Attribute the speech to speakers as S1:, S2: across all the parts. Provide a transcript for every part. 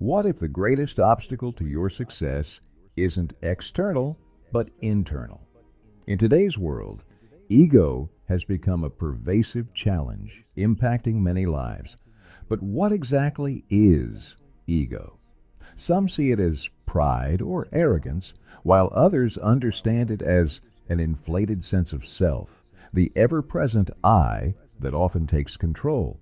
S1: What if the greatest obstacle to your success isn't external, but internal? In today's world, ego has become a pervasive challenge, impacting many lives. But what exactly is ego? Some see it as pride or arrogance, while others understand it as an inflated sense of self, the ever present I that often takes control.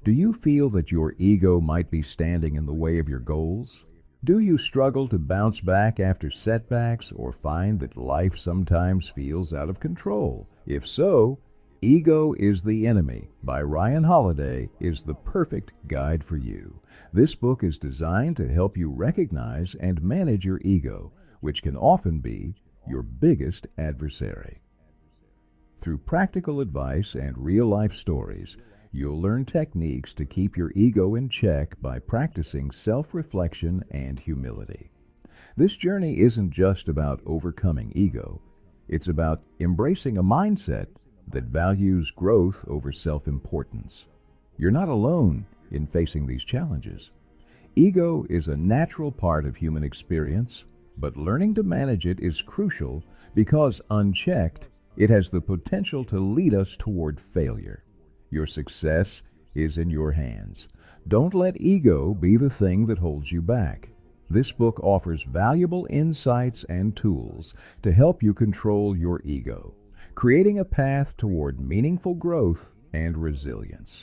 S1: Do you feel that your ego might be standing in the way of your goals? Do you struggle to bounce back after setbacks or find that life sometimes feels out of control? If so, Ego is the Enemy by Ryan Holiday is the perfect guide for you. This book is designed to help you recognize and manage your ego, which can often be your biggest adversary. Through practical advice and real-life stories, you'll learn techniques to keep your ego in check by practicing self-reflection and humility. This journey isn't just about overcoming ego. It's about embracing a mindset that values growth over self-importance. You're not alone in facing these challenges. Ego is a natural part of human experience, but learning to manage it is crucial because unchecked, it has the potential to lead us toward failure. Your success is in your hands. Don't let ego be the thing that holds you back. This book offers valuable insights and tools to help you control your ego, creating a path toward meaningful growth and resilience.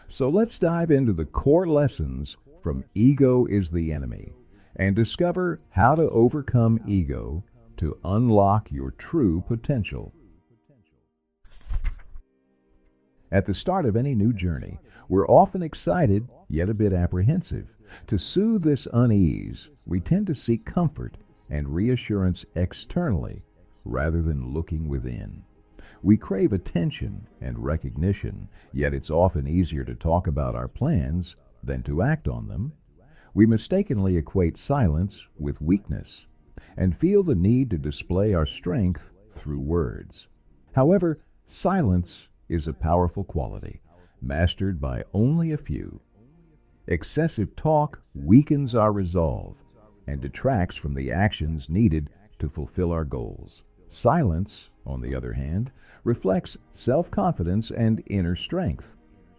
S1: So let's dive into the core lessons from Ego is the Enemy and discover how to overcome ego to unlock your true potential. At the start of any new journey, we're often excited, yet a bit apprehensive. To soothe this unease, we tend to seek comfort and reassurance externally rather than looking within. We crave attention and recognition, yet it's often easier to talk about our plans than to act on them. We mistakenly equate silence with weakness and feel the need to display our strength through words. However, silence is a powerful quality, mastered by only a few. Excessive talk weakens our resolve and detracts from the actions needed to fulfill our goals. Silence, on the other hand, reflects self-confidence and inner strength.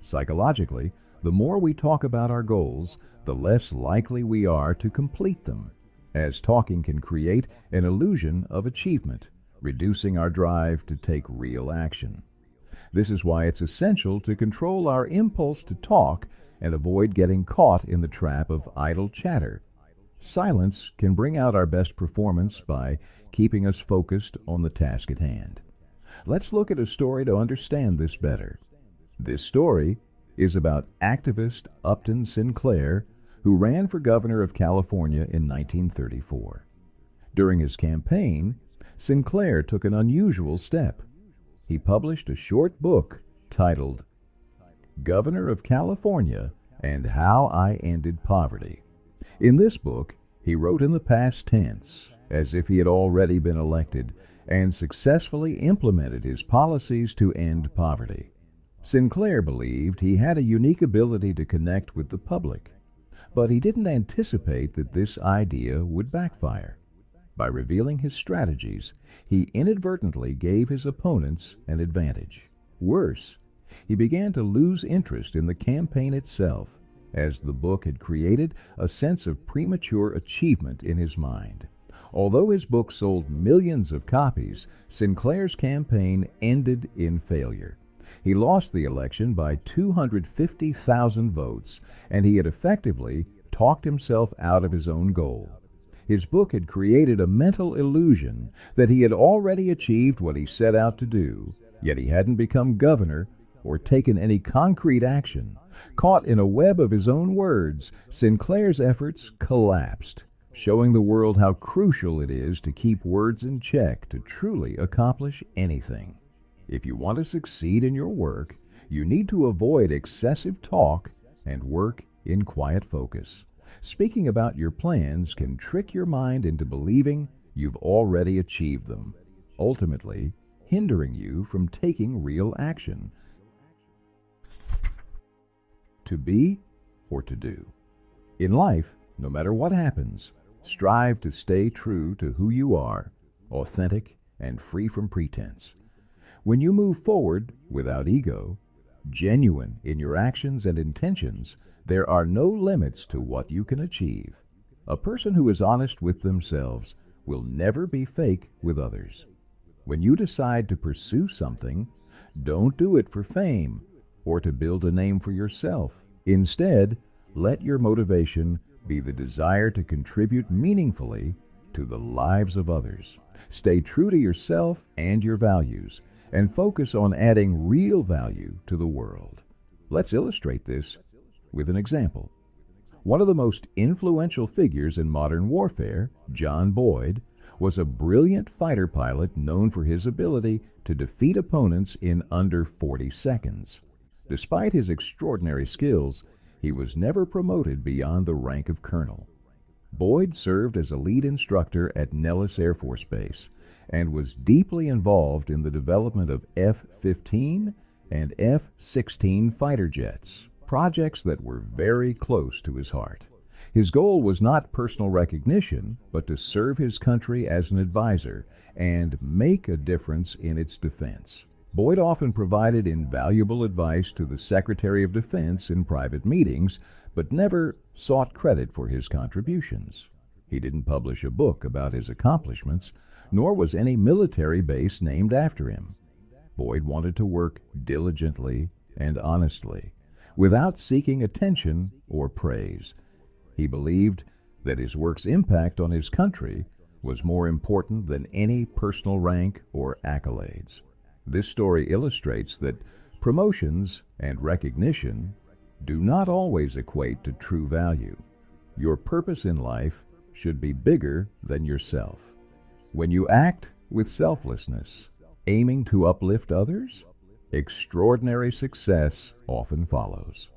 S1: Psychologically, the more we talk about our goals, the less likely we are to complete them, as talking can create an illusion of achievement, reducing our drive to take real action. This is why it's essential to control our impulse to talk and avoid getting caught in the trap of idle chatter. Silence can bring out our best performance by keeping us focused on the task at hand. Let's look at a story to understand this better. This story is about activist Upton Sinclair, who ran for governor of California in 1934. During his campaign, Sinclair took an unusual step. He published a short book titled Governor of California and How I Ended Poverty. In this book, he wrote in the past tense, as if he had already been elected, and successfully implemented his policies to end poverty. Sinclair believed he had a unique ability to connect with the public, but he didn't anticipate that this idea would backfire. By revealing his strategies, he inadvertently gave his opponents an advantage. Worse, he began to lose interest in the campaign itself, as the book had created a sense of premature achievement in his mind. Although his book sold millions of copies, Sinclair's campaign ended in failure. He lost the election by 250,000 votes, and he had effectively talked himself out of his own goal. His book had created a mental illusion that he had already achieved what he set out to do, yet he hadn't become governor or taken any concrete action. Caught in a web of his own words, Sinclair's efforts collapsed, showing the world how crucial it is to keep words in check to truly accomplish anything. If you want to succeed in your work, you need to avoid excessive talk and work in quiet focus. Speaking about your plans can trick your mind into believing you've already achieved them, ultimately hindering you from taking real action. To be or to do. In life, No matter what happens, strive to stay true to who you are, authentic and free from pretense. When you move forward without ego, genuine in your actions and intentions, there are no limits to what you can achieve. A person who is honest with themselves will never be fake with others. When you decide to pursue something, don't do it for fame or to build a name for yourself. Instead, let your motivation be the desire to contribute meaningfully to the lives of others. Stay true to yourself and your values, and focus on adding real value to the world. Let's illustrate this with an example. One of the most influential figures in modern warfare, John Boyd, was a brilliant fighter pilot known for his ability to defeat opponents in under 40 seconds. Despite his extraordinary skills, he was never promoted beyond the rank of colonel. Boyd served as a lead instructor at Nellis Air Force Base and was deeply involved in the development of F-15 and F-16 fighter jets, projects that were very close to his heart. His goal was not personal recognition, but to serve his country as an advisor and make a difference in its defense. Boyd often provided invaluable advice to the Secretary of Defense in private meetings, but never sought credit for his contributions. He didn't publish a book about his accomplishments, nor was any military base named after him. Boyd wanted to work diligently and honestly, without seeking attention or praise. He believed that his work's impact on his country was more important than any personal rank or accolades. This story illustrates that promotions and recognition do not always equate to true value. Your purpose in life should be bigger than yourself. When you act with selflessness, aiming to uplift others, extraordinary success often follows.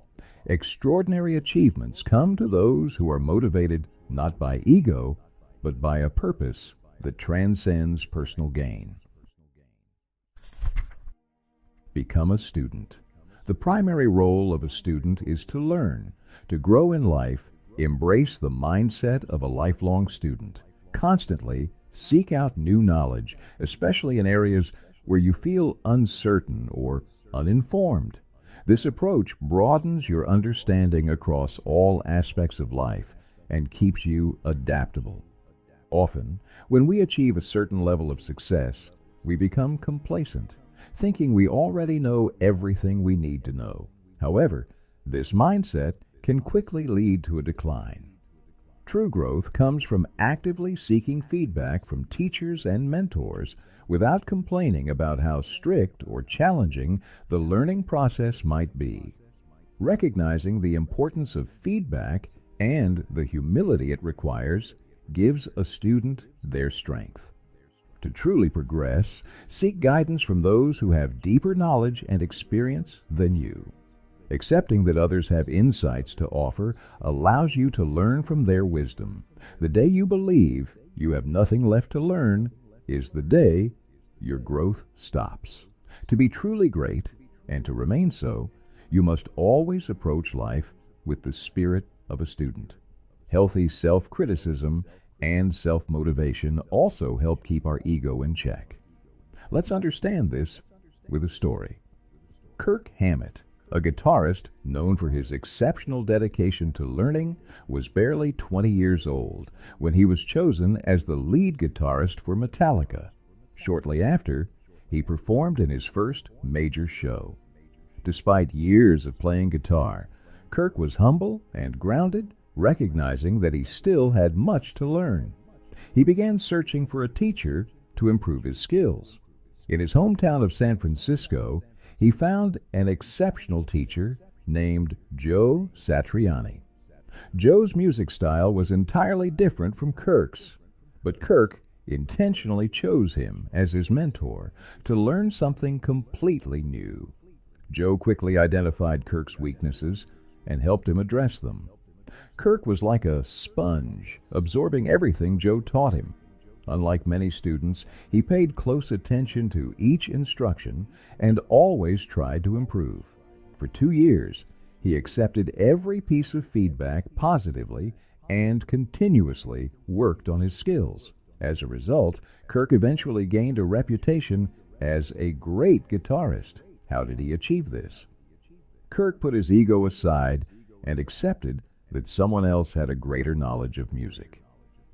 S1: Extraordinary achievements come to those who are motivated not by ego, but by a purpose that transcends personal gain. Become a student. The primary role of a student is to learn, to grow in life, embrace the mindset of a lifelong student. Constantly seek out new knowledge, especially in areas where you feel uncertain or uninformed. This approach broadens your understanding across all aspects of life and keeps you adaptable. Often, when we achieve a certain level of success, we become complacent, thinking we already know everything we need to know. However, this mindset can quickly lead to a decline. True growth comes from actively seeking feedback from teachers and mentors without complaining about how strict or challenging the learning process might be. Recognizing the importance of feedback and the humility it requires gives a student their strength. To truly progress, seek guidance from those who have deeper knowledge and experience than you. Accepting that others have insights to offer allows you to learn from their wisdom. The day you believe you have nothing left to learn is the day your growth stops. To be truly great, and to remain so, you must always approach life with the spirit of a student. Healthy self-criticism and self-motivation also help keep our ego in check. Let's understand this with a story. Kirk Hammett, a guitarist known for his exceptional dedication to learning, was barely 20 years old when he was chosen as the lead guitarist for Metallica. Shortly after, he performed in his first major show. Despite years of playing guitar, Kirk was humble and grounded, recognizing that he still had much to learn. He began searching for a teacher to improve his skills. In his hometown of San Francisco, he found an exceptional teacher named Joe Satriani. Joe's music style was entirely different from Kirk's, but Kirk intentionally chose him as his mentor to learn something completely new. Joe quickly identified Kirk's weaknesses and helped him address them. Kirk was like a sponge, absorbing everything Joe taught him. Unlike many students, he paid close attention to each instruction and always tried to improve. For 2 years, he accepted every piece of feedback positively and continuously worked on his skills. As a result, Kirk eventually gained a reputation as a great guitarist. How did he achieve this? Kirk put his ego aside and accepted that someone else had a greater knowledge of music.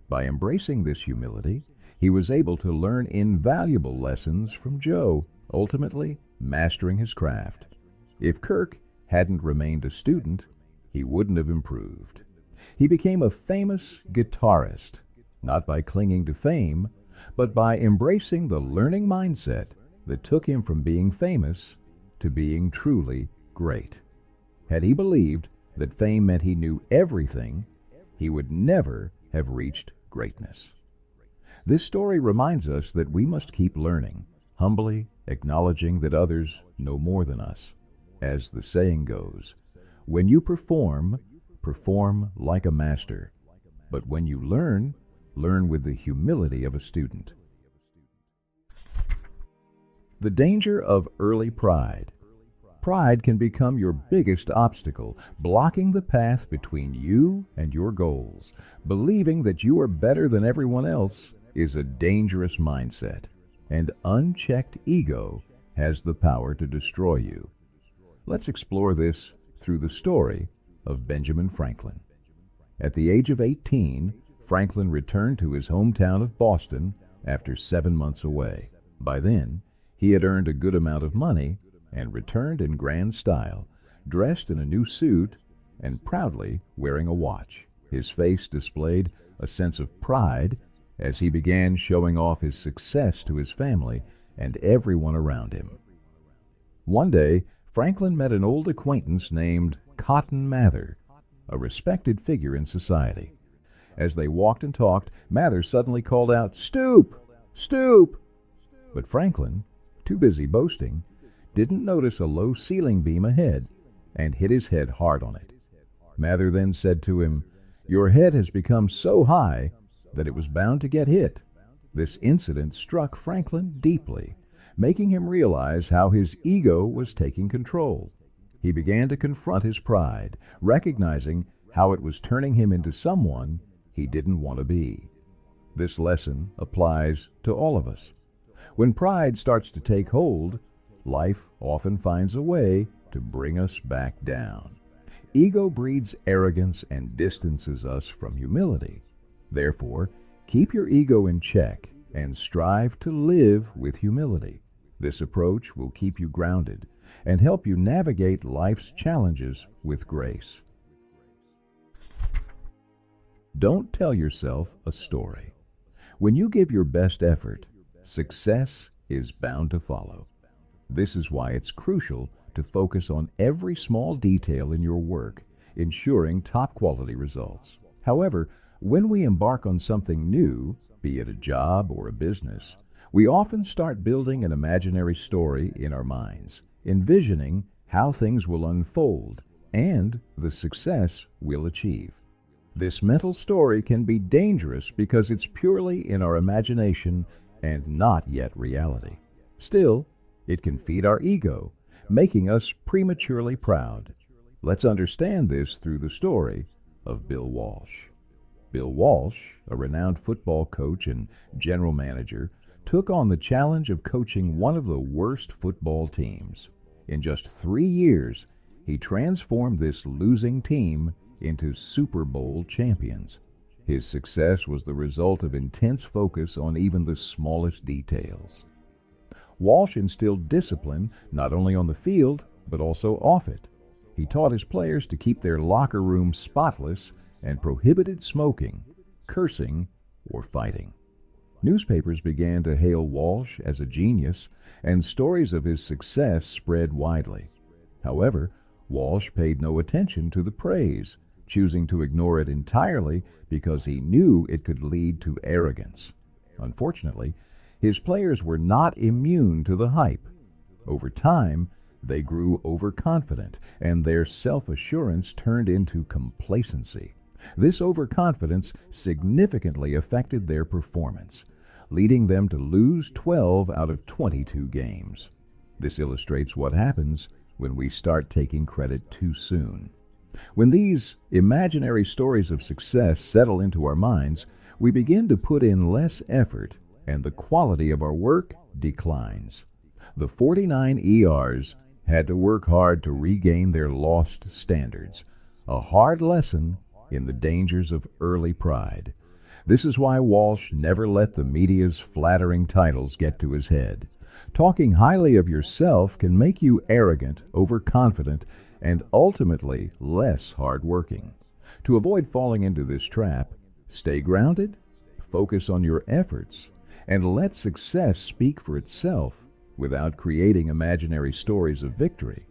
S1: By embracing this humility, he was able to learn invaluable lessons from Joe, ultimately mastering his craft. If Kirk hadn't remained a student, he wouldn't have improved. He became a famous guitarist, not by clinging to fame, but by embracing the learning mindset that took him from being famous to being truly great. Had he believed that fame meant he knew everything, he would never have reached greatness. This story reminds us that we must keep learning, humbly acknowledging that others know more than us. As the saying goes, when you perform, perform like a master. But when you learn, learn with the humility of a student. The danger of early pride. Pride can become your biggest obstacle, blocking the path between you and your goals. Believing that you are better than everyone else is a dangerous mindset, and unchecked ego has the power to destroy you. Let's explore this through the story of Benjamin Franklin. At the age of 18, Franklin returned to his hometown of Boston after 7 months away. By then, he had earned a good amount of money and returned in grand style, dressed in a new suit and proudly wearing a watch. His face displayed a sense of pride as he began showing off his success to his family and everyone around him. One day, Franklin met an old acquaintance named Cotton Mather, a respected figure in society. As they walked and talked, Mather suddenly called out, "Stoop! Stoop!" But Franklin, too busy boasting, didn't notice a low ceiling beam ahead and hit his head hard on it. Mather then said to him, "Your head has become so high that it was bound to get hit." This incident struck Franklin deeply, making him realize how his ego was taking control. He began to confront his pride, recognizing how it was turning him into someone he didn't want to be. This lesson applies to all of us. When pride starts to take hold, life often finds a way to bring us back down. Ego breeds arrogance and distances us from humility. Therefore, keep your ego in check and strive to live with humility. This approach will keep you grounded and help you navigate life's challenges with grace. Don't tell yourself a story. When you give your best effort, success is bound to follow. This is why it's crucial to focus on every small detail in your work, ensuring top quality results. However, when we embark on something new, be it a job or a business, we often start building an imaginary story in our minds, envisioning how things will unfold and the success we'll achieve. This mental story can be dangerous because it's purely in our imagination and not yet reality. Still, it can feed our ego, making us prematurely proud. Let's understand this through the story of Bill Walsh. Bill Walsh, a renowned football coach and general manager, took on the challenge of coaching one of the worst football teams. In just 3 years, he transformed this losing team into Super Bowl champions. His success was the result of intense focus on even the smallest details. Walsh instilled discipline not only on the field, but also off it. He taught his players to keep their locker room spotless and prohibited smoking, cursing, or fighting. Newspapers began to hail Walsh as a genius, and stories of his success spread widely. However, Walsh paid no attention to the praise, choosing to ignore it entirely because he knew it could lead to arrogance. Unfortunately, his players were not immune to the hype. Over time, they grew overconfident, and their self-assurance turned into complacency. This overconfidence significantly affected their performance, leading them to lose 12 out of 22 games. This illustrates what happens when we start taking credit too soon. When these imaginary stories of success settle into our minds, we begin to put in less effort and the quality of our work declines. The 49 ERs had to work hard to regain their lost standards, a hard lesson in the dangers of early pride. This is why Walsh never let the media's flattering titles get to his head. Talking highly of yourself can make you arrogant, overconfident, and ultimately less hardworking. To avoid falling into this trap, stay grounded, focus on your efforts, and let success speak for itself without creating imaginary stories of victory.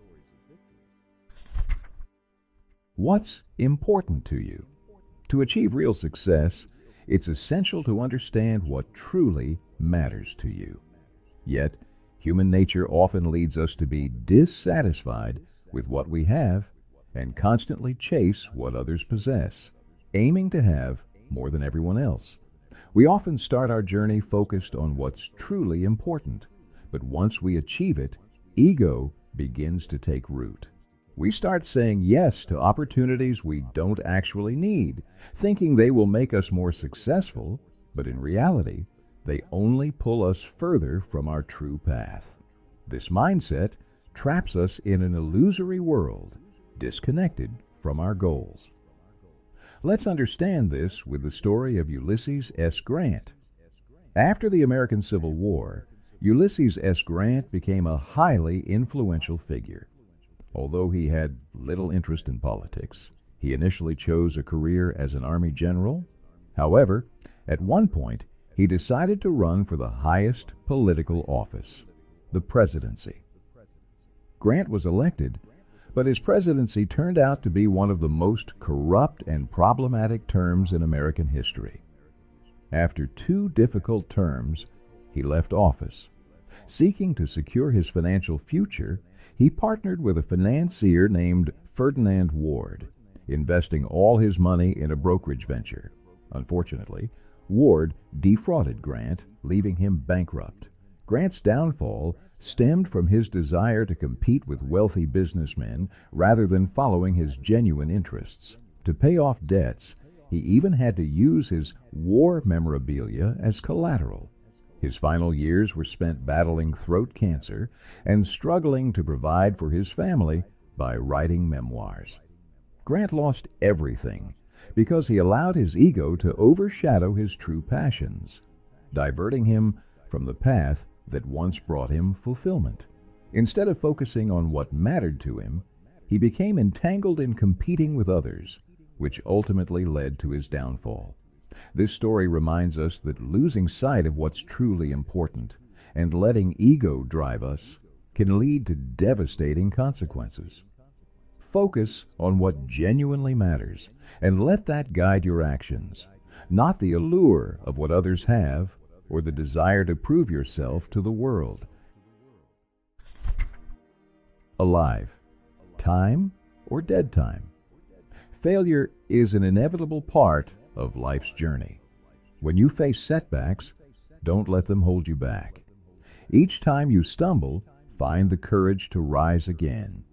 S1: What's important to you? To achieve real success, it's essential to understand what truly matters to you. Yet, human nature often leads us to be dissatisfied with what we have and constantly chase what others possess, aiming to have more than everyone else. We often start our journey focused on what's truly important, but once we achieve it, ego begins to take root. We start saying yes to opportunities we don't actually need, thinking they will make us more successful, but in reality, they only pull us further from our true path. This mindset traps us in an illusory world, disconnected from our goals. Let's understand this with the story of Ulysses S. Grant. After the American Civil War, Ulysses S. Grant became a highly influential figure. Although he had little interest in politics, he initially chose a career as an Army general. However, at one point, he decided to run for the highest political office, the presidency. Grant was elected, but his presidency turned out to be one of the most corrupt and problematic terms in American history. After 2 difficult terms, he left office. Seeking to secure his financial future, he partnered with a financier named Ferdinand Ward, investing all his money in a brokerage venture. Unfortunately, Ward defrauded Grant, leaving him bankrupt. Grant's downfall stemmed from his desire to compete with wealthy businessmen rather than following his genuine interests. To pay off debts, he even had to use his war memorabilia as collateral. His final years were spent battling throat cancer and struggling to provide for his family by writing memoirs. Grant lost everything because he allowed his ego to overshadow his true passions, diverting him from the path that once brought him fulfillment. Instead of focusing on what mattered to him, he became entangled in competing with others, which ultimately led to his downfall. This story reminds us that losing sight of what's truly important and letting ego drive us can lead to devastating consequences. Focus on what genuinely matters and let that guide your actions, not the allure of what others have or the desire to prove yourself to the world. Alive, time or dead time? Failure is an inevitable part of life's journey. When you face setbacks, don't let them hold you back. Each time you stumble, find the courage to rise again.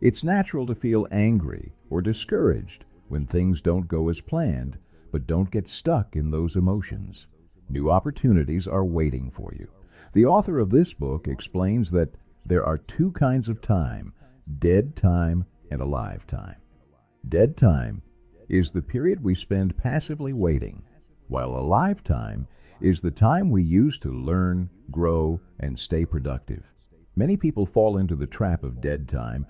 S1: It's natural to feel angry or discouraged when things don't go as planned, but don't get stuck in those emotions. New opportunities are waiting for you. The author of this book explains that there are 2 kinds of time, dead time and alive time. Dead time is the period we spend passively waiting, while alive time is the time we use to learn, grow, and stay productive. Many people fall into the trap of dead time,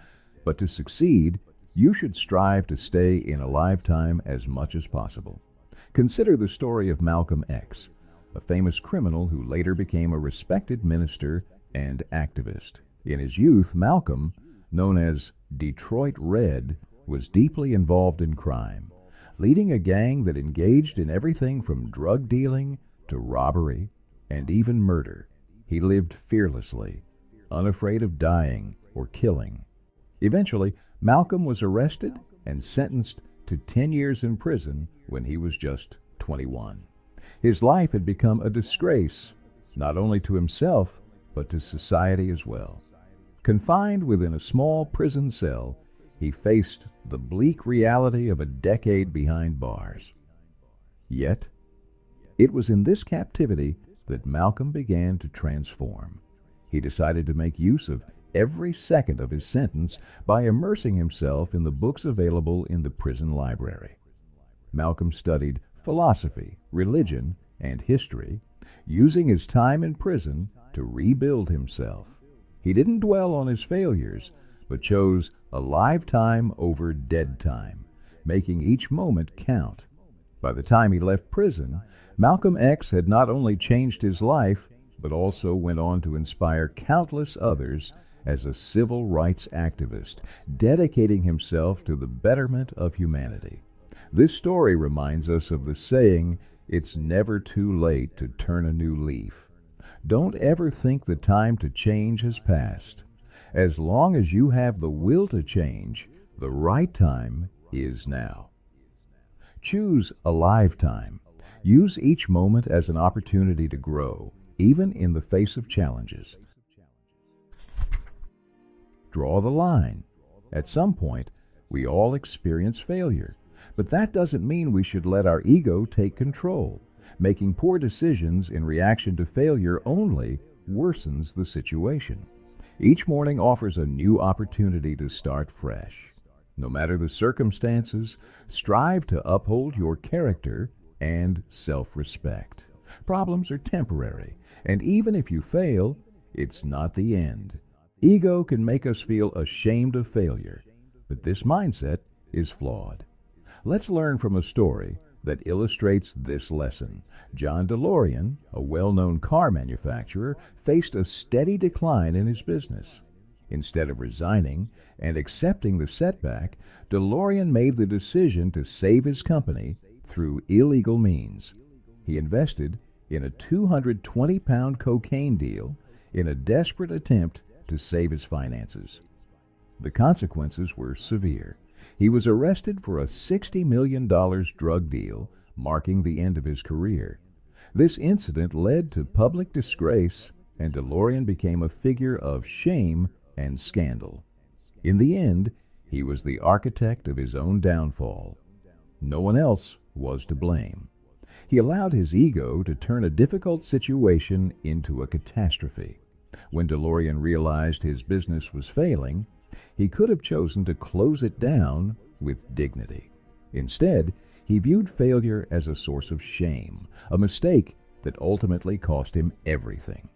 S1: but to succeed, you should strive to stay in alive time as much as possible. Consider the story of Malcolm X, a famous criminal who later became a respected minister and activist. In his youth, Malcolm, known as Detroit Red, was deeply involved in crime, leading a gang that engaged in everything from drug dealing to robbery and even murder. He lived fearlessly, unafraid of dying or killing. Eventually, Malcolm was arrested and sentenced to 10 years in prison when he was just 21. His life had become a disgrace, not only to himself, but to society as well. Confined within a small prison cell, he faced the bleak reality of a decade behind bars. Yet, it was in this captivity that Malcolm began to transform. He decided to make use of every second of his sentence by immersing himself in the books available in the prison library. Malcolm studied philosophy, religion, and history, using his time in prison to rebuild himself. He didn't dwell on his failures, but chose a live time over dead time, making each moment count. By the time he left prison, Malcolm X had not only changed his life, but also went on to inspire countless others as a civil rights activist, dedicating himself to the betterment of humanity. This story reminds us of the saying, "It's never too late to turn a new leaf." Don't ever think the time to change has passed. As long as you have the will to change, the right time is now. Choose a live time. Use each moment as an opportunity to grow, even in the face of challenges. Draw the line. At some point, we all experience failure, but that doesn't mean we should let our ego take control. Making poor decisions in reaction to failure only worsens the situation. Each morning offers a new opportunity to start fresh. No matter the circumstances, strive to uphold your character and self-respect. Problems are temporary, and even if you fail, it's not the end. Ego can make us feel ashamed of failure, but this mindset is flawed. Let's learn from a story that illustrates this lesson. John DeLorean, a well-known car manufacturer, faced a steady decline in his business. Instead of resigning and accepting the setback, DeLorean made the decision to save his company through illegal means. He invested in a 220-pound cocaine deal in a desperate attempt to save his finances. The consequences were severe. He was arrested for a $60 million drug deal, marking the end of his career. This incident led to public disgrace, and DeLorean became a figure of shame and scandal. In the end, he was the architect of his own downfall. No one else was to blame. He allowed his ego to turn a difficult situation into a catastrophe. When DeLorean realized his business was failing, he could have chosen to close it down with dignity. Instead, he viewed failure as a source of shame, a mistake that ultimately cost him everything.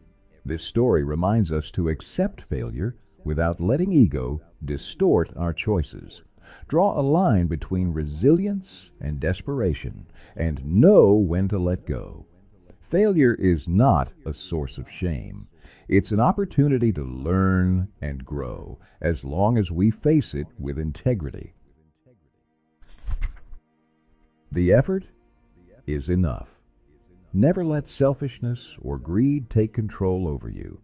S1: This story reminds us to accept failure without letting ego distort our choices. Draw a line between resilience and desperation, and know when to let go. Failure is not a source of shame. It's an opportunity to learn and grow, as long as we face it with integrity. The effort is enough. Never let selfishness or greed take control over you.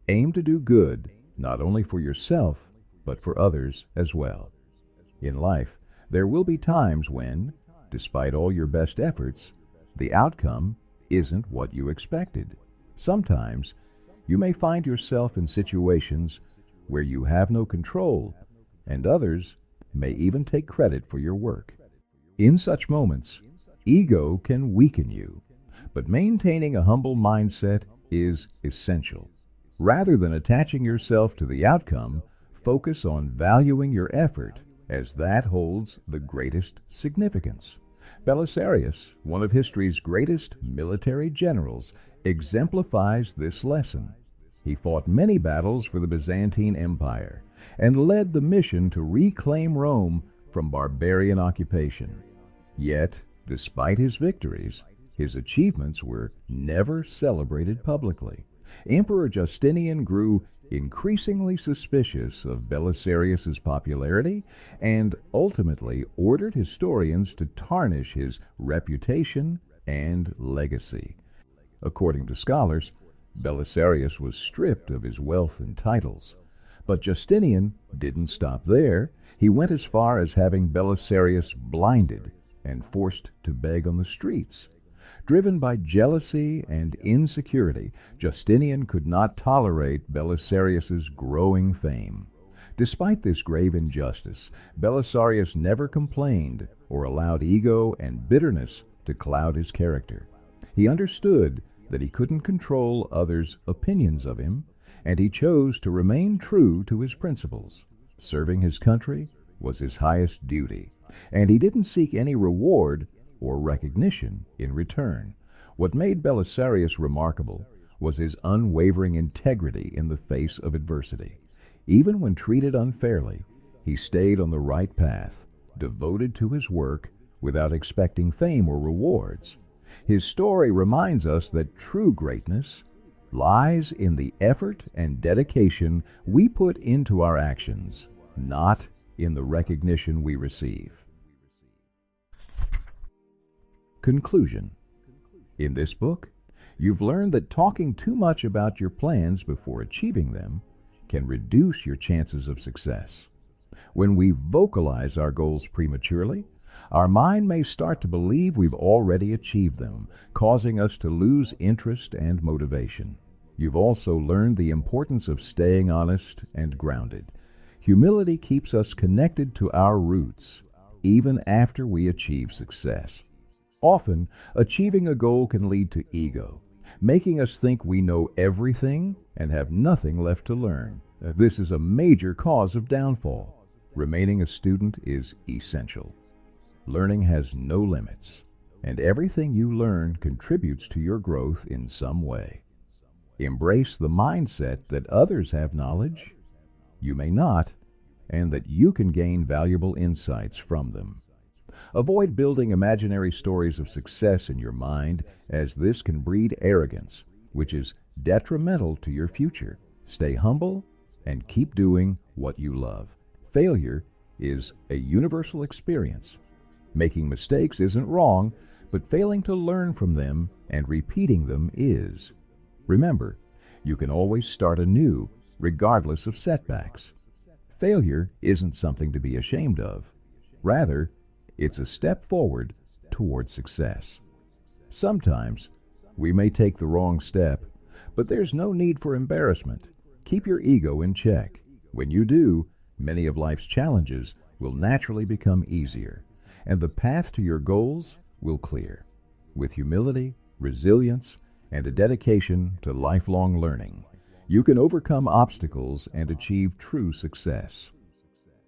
S1: Aim to do good, not only for yourself, but for others as well. In life, there will be times when, despite all your best efforts, the outcome isn't what you expected. Sometimes, you may find yourself in situations where you have no control, and others may even take credit for your work. In such moments, ego can weaken you, but maintaining a humble mindset is essential. Rather than attaching yourself to the outcome, focus on valuing your effort, as that holds the greatest significance. Belisarius, one of history's greatest military generals, exemplifies this lesson. He fought many battles for the Byzantine Empire and led the mission to reclaim Rome from barbarian occupation. Yet, despite his victories, his achievements were never celebrated publicly. Emperor Justinian grew increasingly suspicious of Belisarius's popularity and ultimately ordered historians to tarnish his reputation and legacy. According to scholars, Belisarius was stripped of his wealth and titles. But Justinian didn't stop there. He went as far as having Belisarius blinded and forced to beg on the streets. Driven by jealousy and insecurity, Justinian could not tolerate Belisarius's growing fame. Despite this grave injustice, Belisarius never complained or allowed ego and bitterness to cloud his character. He understood that he couldn't control others' opinions of him, and he chose to remain true to his principles. Serving his country was his highest duty, and he didn't seek any reward or recognition in return. What made Belisarius remarkable was his unwavering integrity in the face of adversity. Even when treated unfairly, he stayed on the right path, devoted to his work without expecting fame or rewards. His story reminds us that true greatness lies in the effort and dedication we put into our actions, not in the recognition we receive. Conclusion. In this book, you've learned that talking too much about your plans before achieving them can reduce your chances of success. When we vocalize our goals prematurely, our mind may start to believe we've already achieved them, causing us to lose interest and motivation. You've also learned the importance of staying honest and grounded. Humility keeps us connected to our roots, even after we achieve success. Often, achieving a goal can lead to ego, making us think we know everything and have nothing left to learn. This is a major cause of downfall. Remaining a student is essential. Learning has no limits, and everything you learn contributes to your growth in some way. Embrace the mindset that others have knowledge, you may not, and that you can gain valuable insights from them. Avoid building imaginary stories of success in your mind, as this can breed arrogance, which is detrimental to your future. Stay humble and keep doing what you love. Failure is a universal experience. Making mistakes isn't wrong, but failing to learn from them and repeating them is. Remember, you can always start anew, regardless of setbacks. Failure isn't something to be ashamed of. Rather, it's a step forward toward success. Sometimes we may take the wrong step, but there's no need for embarrassment. Keep your ego in check. When you do, many of life's challenges will naturally become easier, and the path to your goals will clear. With humility, resilience, and a dedication to lifelong learning, you can overcome obstacles and achieve true success.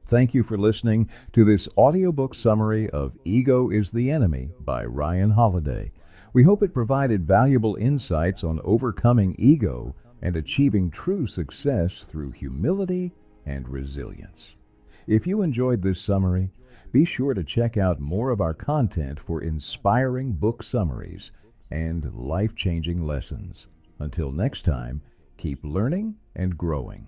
S1: Thank you for listening to this audiobook summary of Ego is the Enemy by Ryan Holiday. We hope it provided valuable insights on overcoming ego and achieving true success through humility and resilience. If you enjoyed this summary, be sure to check out more of our content for inspiring book summaries and life-changing lessons. Until next time, keep learning and growing.